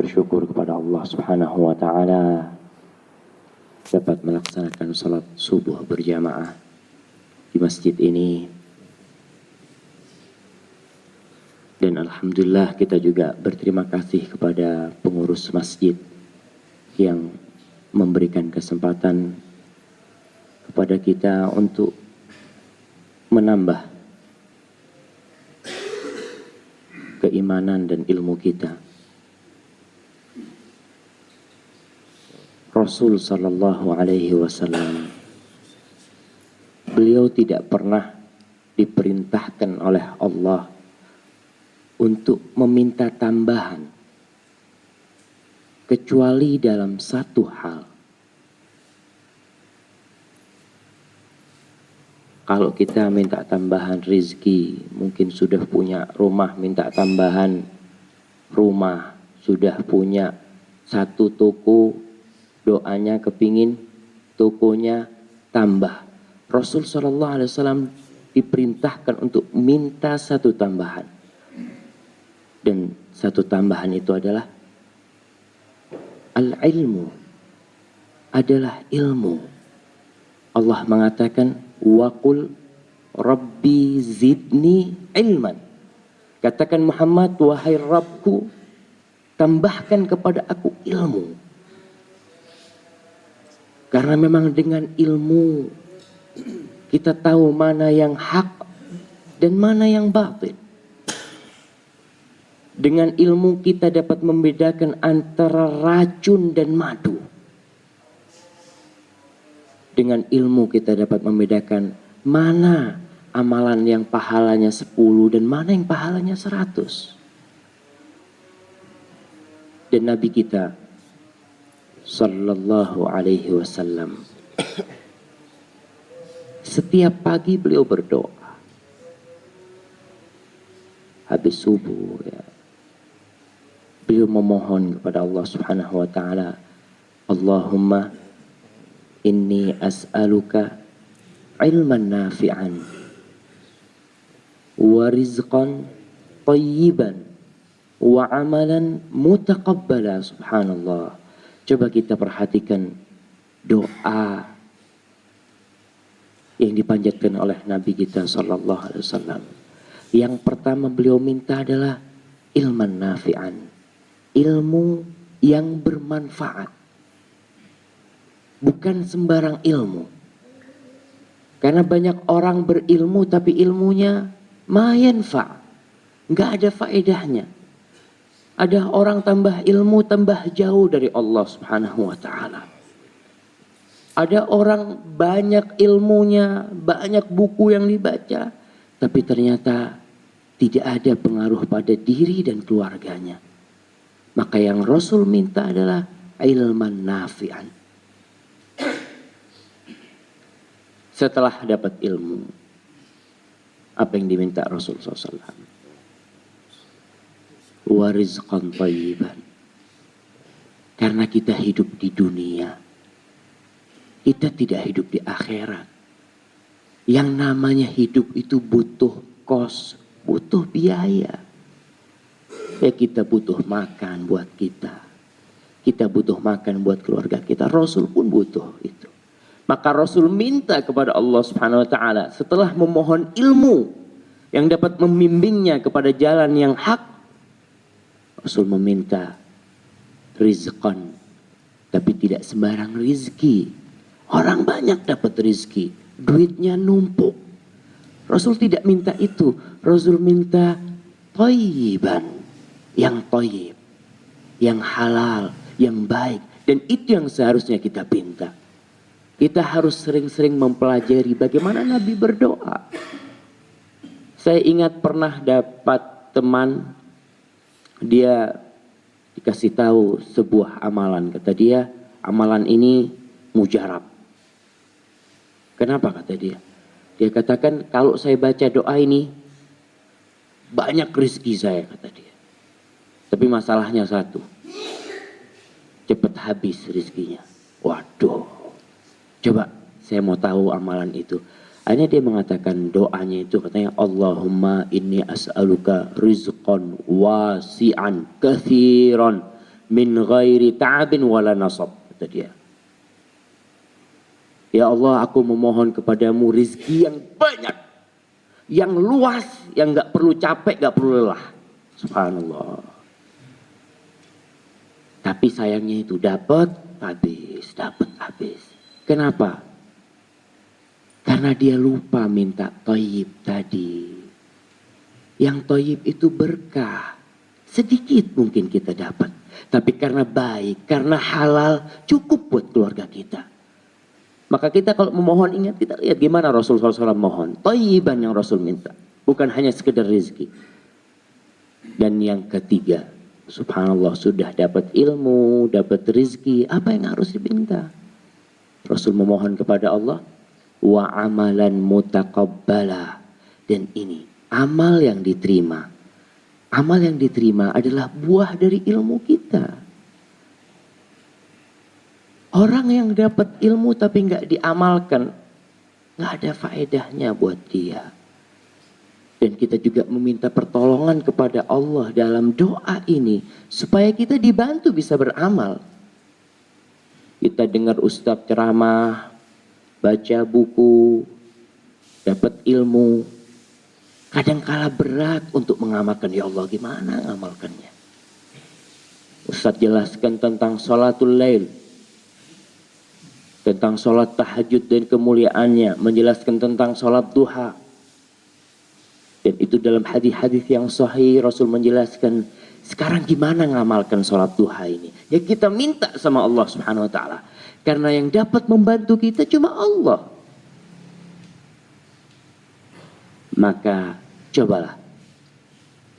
bersyukur kepada Allah Subhanahu wa taala dapat melaksanakan salat subuh berjamaah di masjid ini. Dan alhamdulillah kita juga berterima kasih kepada pengurus masjid yang memberikan kesempatan kepada kita untuk menambah keimanan dan ilmu kita. Rasul sallallahu alaihi wasallam, beliau tidak pernah diperintahkan oleh Allah untuk meminta tambahan kecuali dalam satu hal. Kalau kita minta tambahan rezeki, mungkin sudah punya rumah, minta tambahan rumah, sudah punya satu toko, doanya kepingin tokonya tambah. Rasul sallallahu alaihi wasallam diperintahkan untuk minta satu tambahan. Dan satu tambahan itu adalah al-ilmu, adalah ilmu. Allah mengatakan waqul rabbi zidni ilman. Katakan Muhammad, wahai Rabbku, tambahkan kepada aku ilmu. Karena memang dengan ilmu kita tahu mana yang hak dan mana yang batil. Dengan ilmu kita dapat membedakan antara racun dan madu. Dengan ilmu kita dapat membedakan mana amalan yang pahalanya 10 dan mana yang pahalanya 100. Dan Nabi kita sallallahu alaihi wasallam, setiap pagi beliau berdoa. Habis subuh ya, beliau memohon kepada Allah Subhanahu wa taala, Allahumma inni as'aluka ilman nafi'an wa rizqan tayyiban wa amalan mutaqabbala. Subhanallah. Coba kita perhatikan doa yang dipanjatkan oleh Nabi kita sallallahu alaihi wasallam. Yang pertama beliau minta adalah ilman nafi'an, ilmu yang bermanfaat. Bukan sembarang ilmu. Karena banyak orang berilmu tapi ilmunya ma yanfa', enggak ada faedahnya. Ada orang tambah ilmu tambah jauh dari Allah Subhanahu wa taala. Ada orang banyak ilmunya, banyak buku yang dibaca, tapi ternyata tidak ada pengaruh pada diri dan keluarganya. Maka yang Rasul minta adalah ilman nafi'an. Setelah dapat ilmu, apa yang diminta Rasul SAW? Wa rizqan tayyiban. Karena kita hidup di dunia, kita tidak hidup di akhirat. Yang namanya hidup itu butuh kos, butuh biaya. Ya kita butuh makan buat kita. Kita butuh makan buat keluarga kita. Rasul pun butuh itu. Maka Rasul minta kepada Allah Subhanahu wa taala setelah memohon ilmu yang dapat membimbingnya kepada jalan yang hak. Rasul meminta rizqan, tapi tidak sembarang rizki. Orang banyak dapat rizki, duitnya numpuk. Rasul tidak minta itu. Rasul minta thayyiban, yang thayyib, yang halal, yang baik. Dan itu yang seharusnya kita pinta. Kita harus sering-sering mempelajari bagaimana Nabi berdoa. Saya ingat pernah dapat teman, dia dikasih tahu sebuah amalan. Kata dia, amalan ini mujarab. Kenapa kata dia? Dia katakan, kalau saya baca doa ini, banyak rezeki saya, kata dia. Tapi masalahnya satu, cepat habis rezekinya. Waduh. Coba saya mau tahu amalan itu. Akhirnya dia mengatakan doanya itu, katanya Allahumma inni as'aluka rizqan wasi'an kathiran min ghairi ta'abin wala nasab, kata dia. Ya Allah, aku memohon kepadamu rizki yang banyak, yang luas, yang gak perlu capek, gak perlu lelah. Subhanallah. Tapi sayangnya itu dapat habis. Kenapa? Karena dia lupa minta thayyib tadi. Yang thayyib itu berkah. Sedikit mungkin kita dapat. Tapi karena baik, karena halal, cukup buat keluarga kita. Maka kita kalau memohon, ingat, kita lihat gimana Rasulullah SAW mohon. Thayyiban yang Rasul minta. Bukan hanya sekedar rezeki. Dan yang ketiga, subhanallah, sudah dapat ilmu, dapat rezeki, apa yang harus diminta? Rasul memohon kepada Allah, wa amalan mutaqabbala. Dan ini, amal yang diterima. Amal yang diterima adalah buah dari ilmu kita. Orang yang dapat ilmu tapi nggak diamalkan, nggak ada faedahnya buat dia. Dan kita juga meminta pertolongan kepada Allah dalam doa ini supaya kita dibantu bisa beramal. Kita dengar ustadz ceramah, baca buku, dapat ilmu. Kadangkala berat untuk mengamalkan. Ya Allah, gimana ngamalkannya? Ustadz jelaskan tentang sholatul lail, tentang sholat tahajud dan kemuliaannya, menjelaskan tentang sholat duha. Dan itu dalam hadis-hadis yang sahih Rasul menjelaskan. Sekarang gimana ngamalkan sholat duha ini? Ya kita minta sama Allah Subhanahu wa taala. Karena yang dapat membantu kita cuma Allah. Maka cobalah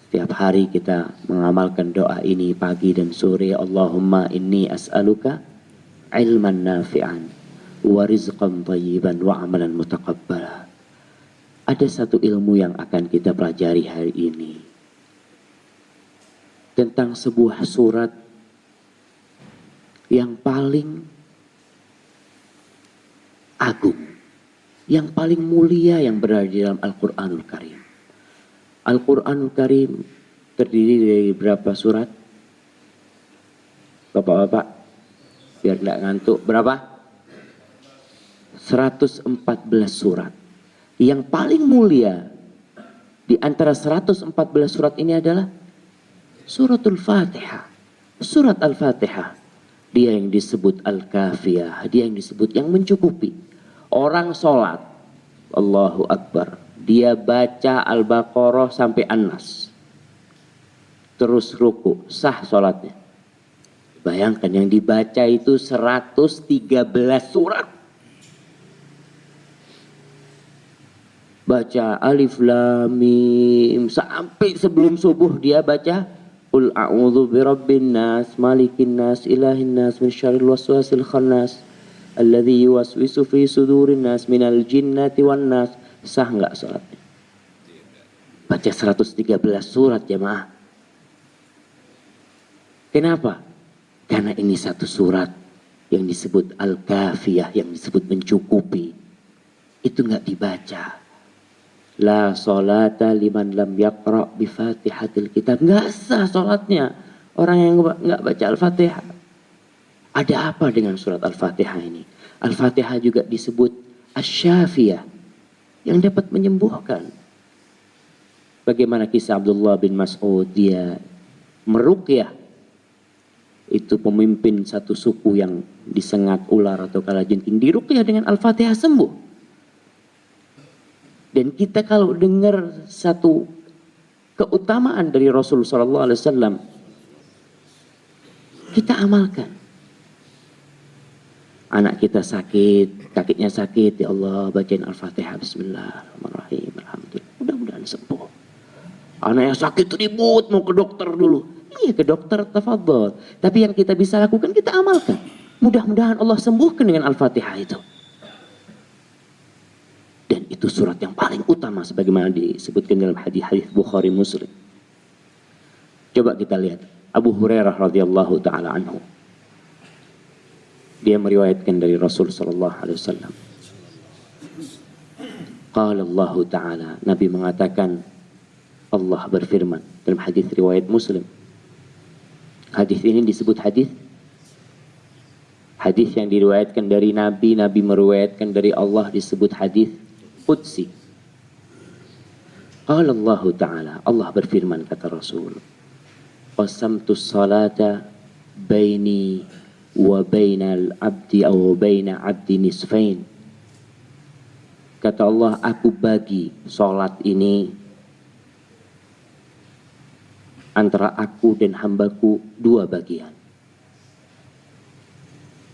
setiap hari kita mengamalkan doa ini pagi dan sore. Allahumma inni as'aluka ilman nafi'an wa rizqan thayyiban wa amalan mutaqabbala. Ada satu ilmu yang akan kita pelajari hari ini tentang sebuah surat yang paling agung, yang paling mulia yang berada di dalam Al-Quranul Karim. Al-Quranul Karim terdiri dari berapa surat? Bapak-bapak, biar tidak ngantuk, berapa? 114 surat. Yang paling mulia di antara 114 surat ini adalah suratul Fatihah. Surat Al-Fatihah. Dia yang disebut Al-Kafiyah, dia yang disebut yang mencukupi. Orang sholat, Allahu Akbar, dia baca Al-Baqarah sampai An-Nas, terus ruku, sah sholatnya. Bayangkan yang dibaca itu 113 surat. Baca Alif Lam Mim sampai sebelum subuh dia baca Qul a'udzu birabbin nas, malikin nas, ilahin nas, min syarril waswasil khannas, alladzi yuwaswisu fi sudurin nas minal jinnati wan nas. Sah enggak salatnya? Baca 113 surat jemaah. Kenapa? Karena ini satu surat yang disebut Al-Kafiyah, yang disebut mencukupi. Itu enggak dibaca. La sholata liman lam yaqra bi Fatihatil Kitab. Enggak sah salatnya orang yang enggak baca Al-Fatihah. Ada apa dengan surat Al-Fatihah ini? Al-Fatihah juga disebut Asy-Syafiyah, yang dapat menyembuhkan. Bagaimana kisah Abdullah bin Mas'ud, dia meruqyah. Itu pemimpin satu suku yang disengat ular atau kalajengking, diruqyah dengan Al-Fatihah sembuh. Dan kita kalau dengar satu keutamaan dari Rasul sallallahu alaihi wasallam, kita amalkan. Anak kita sakit, kakinya sakit, ya Allah bacain Al-Fatihah, bismillahirrahmanirrahim, alhamdulillah, mudah-mudahan sembuh. Anak yang sakit ribut mau ke dokter dulu. Iya, ke dokter, tafadhol. Tapi yang kita bisa lakukan, kita amalkan. Mudah-mudahan Allah sembuhkan dengan Al-Fatihah itu. Dan itu surat yang paling utama sebagaimana disebutkan dalam hadis-hadis Bukhari Muslim. Coba kita lihat Abu Hurairah radhiyallahu taala anhu. Dia meriwayatkan dari Rasul sallallahu alaihi wasallam. Qala Allah taala, Nabi mengatakan, Allah berfirman dalam hadis riwayat Muslim, Hadis ini disebut hadis yang diriwayatkan dari Nabi, Nabi meriwayatkan dari Allah, disebut hadis qudsi. Qala Allah Ta'ala, Allah berfirman, kata Rasul, qasamtu salata baini wa bainal abdi aw baina abdi nisfain. Kata Allah, aku bagi salat ini antara aku dan hambaku dua bagian.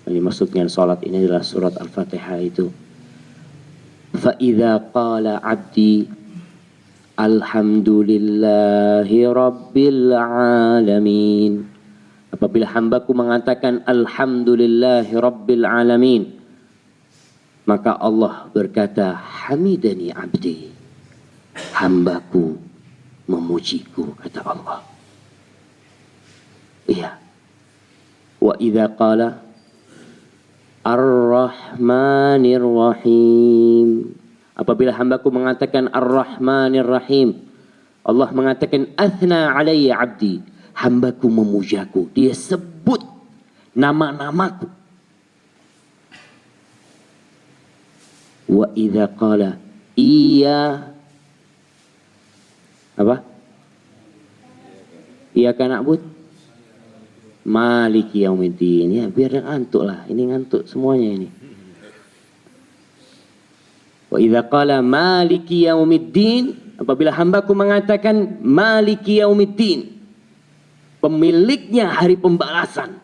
Yang maksudnya salat ini adalah surat Al-Fatihah itu. Fa idza qala 'abdi alhamdulillahi rabbil alamin. Apabila hambaku mengatakan alhamdulillahi rabbil alamin, maka Allah berkata, hamidani 'abdi. Hambaku memujiku, kata Allah. Iya. Wa idza qala Ar-Rahmanir Rahim. Apabila hambaku mengatakan Ar-Rahmanir Rahim, Allah mengatakan athna alayya abdi. Hambaku memujaku. Dia sebut nama-namaku. Wa idza qala iya apa? Iyyaka na'bud Maliki yaumiddin. Ya, biar ngantuk lah. Ini ngantuk semuanya ini. Wa idza qala Maliki yaumiddin, apabila hambaku mengatakan Maliki yaumiddin, pemiliknya hari pembalasan,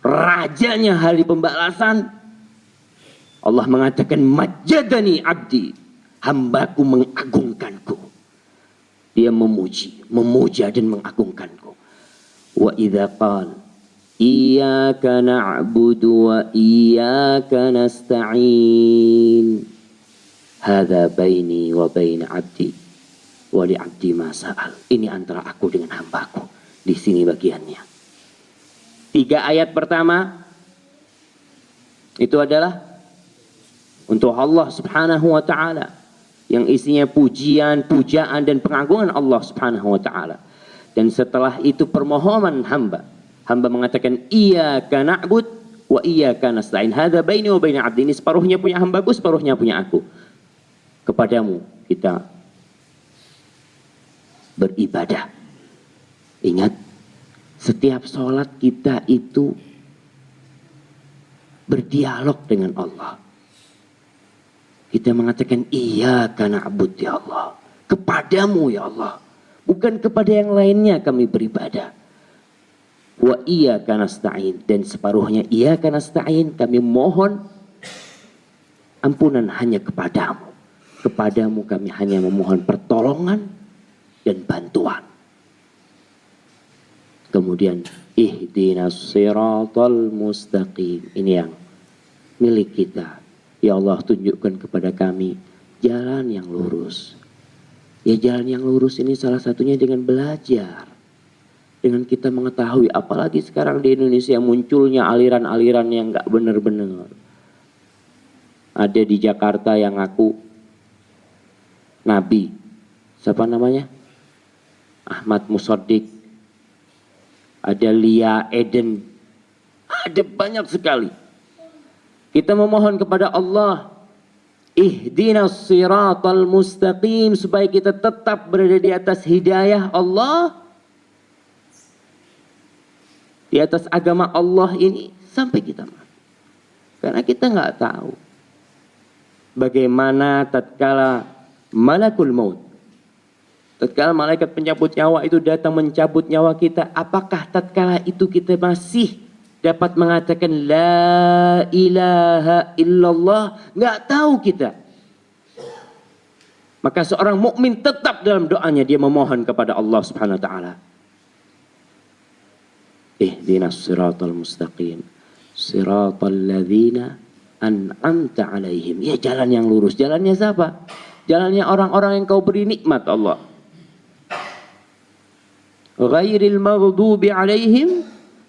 rajanya hari pembalasan, Allah mengatakan majjadani abdi. Hambaku mengagungkanku. Dia memuji, memuja dan mengagungkanku. Wa idza qala iyyaka na'budu wa iyyaka nasta'in. Hadza baini wa baina 'abdi wa li 'abdi ma sa'al. Ini antara aku dengan hambaku. Di sini bagiannya. 3 ayat pertama itu adalah untuk Allah Subhanahu wa taala, yang isinya pujian, pujaan dan pengagungan Allah Subhanahu wa taala. Dan setelah itu permohonan hamba. Hamba mengatakan iyyaka na'bud wa iyyaka nasta'in. Hadza baini wa baina 'abdi. Ini separuhnya punya hambaku, separuhnya punya aku. Kepadamu kita beribadah. Ingat, setiap sholat kita itu berdialog dengan Allah. Kita mengatakan iyyaka na'bud ya Allah. Kepadamu ya Allah. Bukan kepada yang lainnya kami beribadah. Wa iyyaka nasta'in. Dan separuhnya iyyaka nasta'in, kami mohon ampunan hanya kepadamu. Kepadamu kami hanya memohon pertolongan dan bantuan. Kemudian ihdinas siratal mustaqim. Ini yang milik kita. Ya Allah, tunjukkan kepada kami jalan yang lurus. Ya, jalan yang lurus ini salah satunya dengan belajar. Dengan kita mengetahui, apalagi sekarang di Indonesia munculnya aliran-aliran yang gak benar-benar. Ada di Jakarta yang ngaku Nabi. Siapa namanya? Ahmad Musaddiq. Ada Lia Eden. Ada banyak sekali. Kita memohon kepada Allah, ihdinas siratal mustaqim, supaya kita tetap berada di atas hidayah Allah, di atas agama Allah ini sampai kita mati. Karena kita nggak tahu bagaimana tatkala malakul maut, tatkala malaikat pencabut nyawa itu datang mencabut nyawa kita, apakah tatkala itu kita masih dapat mengatakan la ilaha illallah? Nggak tahu kita. Maka seorang mukmin tetap dalam doanya dia memohon kepada Allah Subhanahu wa taala. Ihdinas siratal mustaqim, siratal ladzina an'amta alaihim. Ya, jalan yang lurus. Jalannya siapa? Jalannya orang-orang yang kau beri nikmat Allah. Ghairil maghdubi alaihim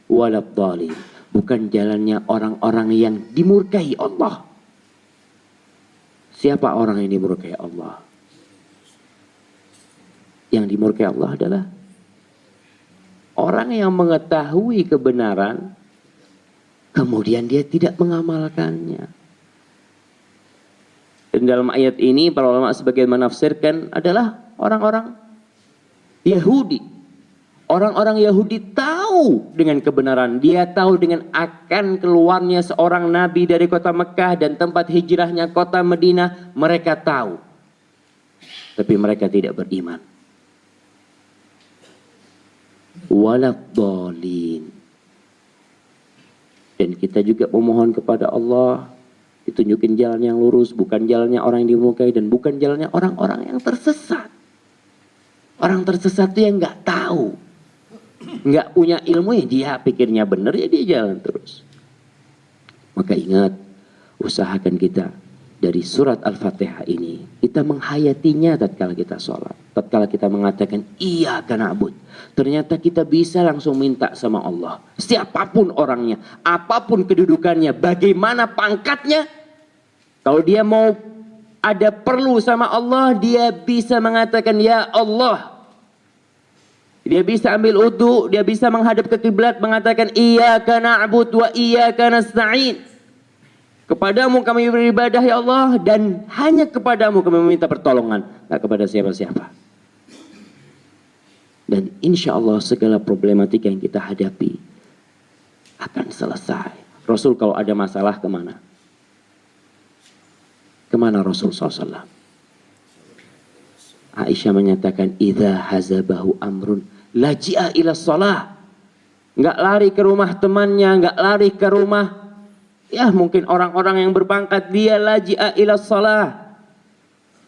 waladhdallin. Bukan jalannya orang-orang yang dimurkai Allah. Siapa orang yang dimurkai Allah? Yang dimurkai Allah adalah Orang yang mengetahui kebenaran, kemudian dia tidak mengamalkannya. Dan dalam ayat ini para ulama sebagian menafsirkan adalah orang-orang Yahudi. Orang-orang Yahudi tahu dengan kebenaran. Dia tahu dengan akan keluarnya seorang nabi dari kota Mekah dan tempat hijrahnya kota Madinah. Mereka tahu. Tapi mereka tidak beriman. Waladhdallin. Dan kita juga memohon kepada Allah ditunjukin jalan yang lurus, bukan jalannya orang yang dimurkai dan bukan jalannya orang-orang yang tersesat. Orang tersesat itu yang nggak tahu, nggak punya ilmu, ya dia pikirnya benar, ya dia jalan terus. Maka ingat, usahakan kita dari surat Al-Fatihah ini, kita menghayatinya tatkala kita sholat. Tatkala kita mengatakan, iyyaka na'bud. Ternyata kita bisa langsung minta sama Allah. Siapapun orangnya, apapun kedudukannya, bagaimana pangkatnya. Kalau dia mau ada perlu sama Allah, dia bisa mengatakan, ya Allah. Dia bisa ambil wudu, dia bisa menghadap ke kiblat, mengatakan, iyyaka na'bud wa iyyaka nasta'in. Kepadamu kami beribadah ya Allah, dan hanya kepadamu kami meminta pertolongan, tak kepada siapa-siapa. Dan insya Allah segala problematika yang kita hadapi akan selesai. Rasul kalau ada masalah kemana? Kemana Rasul SAW? Aisyah menyatakan, idza hazabahu amrun laji'a ila shalah. Enggak lari ke rumah temannya, enggak lari ke rumah, ya mungkin orang-orang yang berpangkat, dia laji'a ila shalah.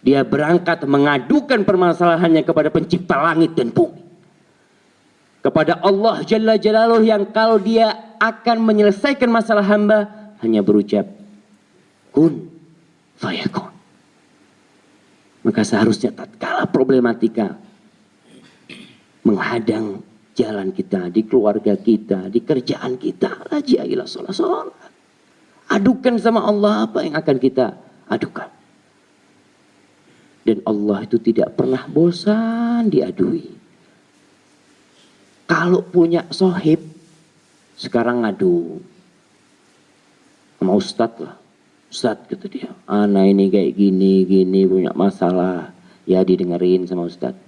Dia berangkat mengadukan permasalahannya kepada pencipta langit dan bumi. Kepada Allah Jalla Jalaluh yang kalau dia akan menyelesaikan masalah hamba hanya berucap kun fayakun. Maka seharusnya tatkala problematika menghadang jalan kita, di keluarga kita, di kerjaan kita, laji'a ila shalah, salat. Adukan sama Allah apa yang akan kita adukan. Dan Allah itu tidak pernah bosan diadui. Kalau punya sohib, sekarang ngadu sama ustadz lah. Ustadz kata dia, anak ini kayak gini punya masalah. Ya didengerin sama ustadz.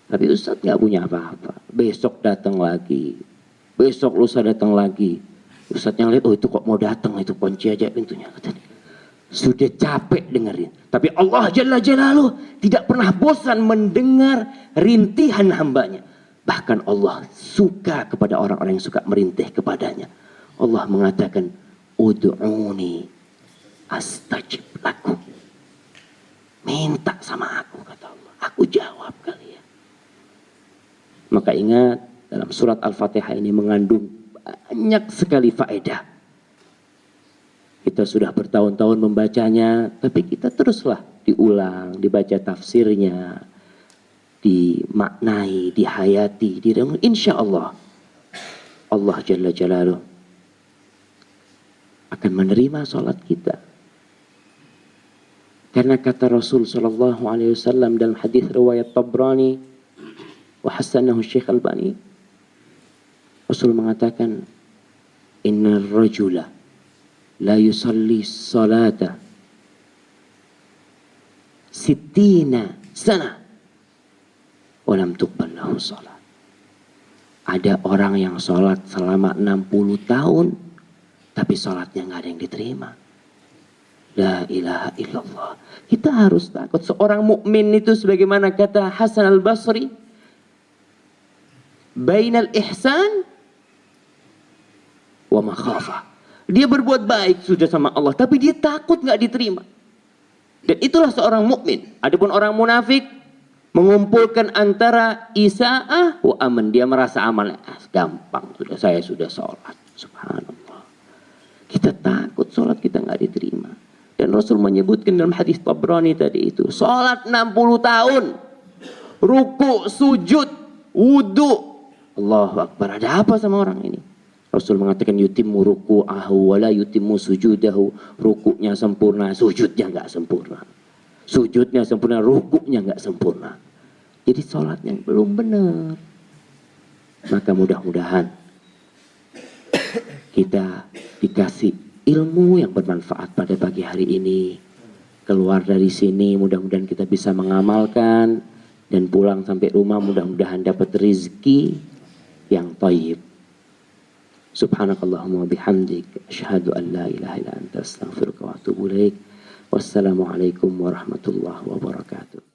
Tapi ustadz gak punya apa-apa. Besok datang lagi. Besok lusa datang lagi. Ustadz yang lihat, oh itu kok mau datang, itu kunci aja pintunya. Katanya. Sudah capek dengerin. Tapi Allah Jalla Jalaluh tidak pernah bosan mendengar rintihan hambanya. Bahkan Allah suka kepada orang-orang yang suka merintih kepadanya. Allah mengatakan, ud'uni astajib lakum. Minta sama aku, kata Allah. Aku jawab kalian. Maka ingat, dalam surat Al-Fatihah ini mengandung banyak sekali faedah. Kita sudah bertahun-tahun membacanya, tapi kita teruslah diulang, dibaca tafsirnya, dimaknai, dihayati, direnung. Insya Allah, Allah Jalla Jalaluh akan menerima sholat kita. Karena kata Rasul Sallallahu Alaihi Wasallam dalam hadis riwayat Tabrani, wa hasanahu Syekh Albani, Rasul mengatakan, Inna rajula la yusalli salata sittina sana walam tuqbal lahu salat. Ada orang yang sholat selama 60 tahun tapi sholatnya nggak ada yang diterima. La ilaha illallah. Kita harus takut. Seorang mukmin itu sebagaimana kata Hasan al-Basri, bainal ihsan wa makhafah. Dia berbuat baik sudah sama Allah, tapi dia takut nggak diterima. Dan itulah seorang mukmin. Adapun orang munafik mengumpulkan antara isa'ah wa aman. Dia merasa aman. Gampang, saya sudah sholat. Subhanallah. Kita takut sholat kita nggak diterima. Dan Rasul menyebutkan dalam hadis Tabrani tadi itu, sholat 60 tahun, ruku, sujud, wudu. Allahu Akbar. Ada apa sama orang ini? Rasul mengatakan yutimmu ruku'ahu wala yutimmu sujudahu. Rukuknya sempurna, sujudnya nggak sempurna. Sujudnya sempurna, rukuknya nggak sempurna. Jadi sholatnya belum benar. Maka mudah-mudahan kita dikasih ilmu yang bermanfaat pada pagi hari ini. Keluar dari sini mudah-mudahan kita bisa mengamalkan, dan pulang sampai rumah mudah-mudahan dapat rezeki yang thayyib. Subhanakallahumma bihamdik asyhadu an la ilaha illa anta astaghfiruka wa atubu ilaik. Wassalamualaikum warahmatullahi wabarakatuh.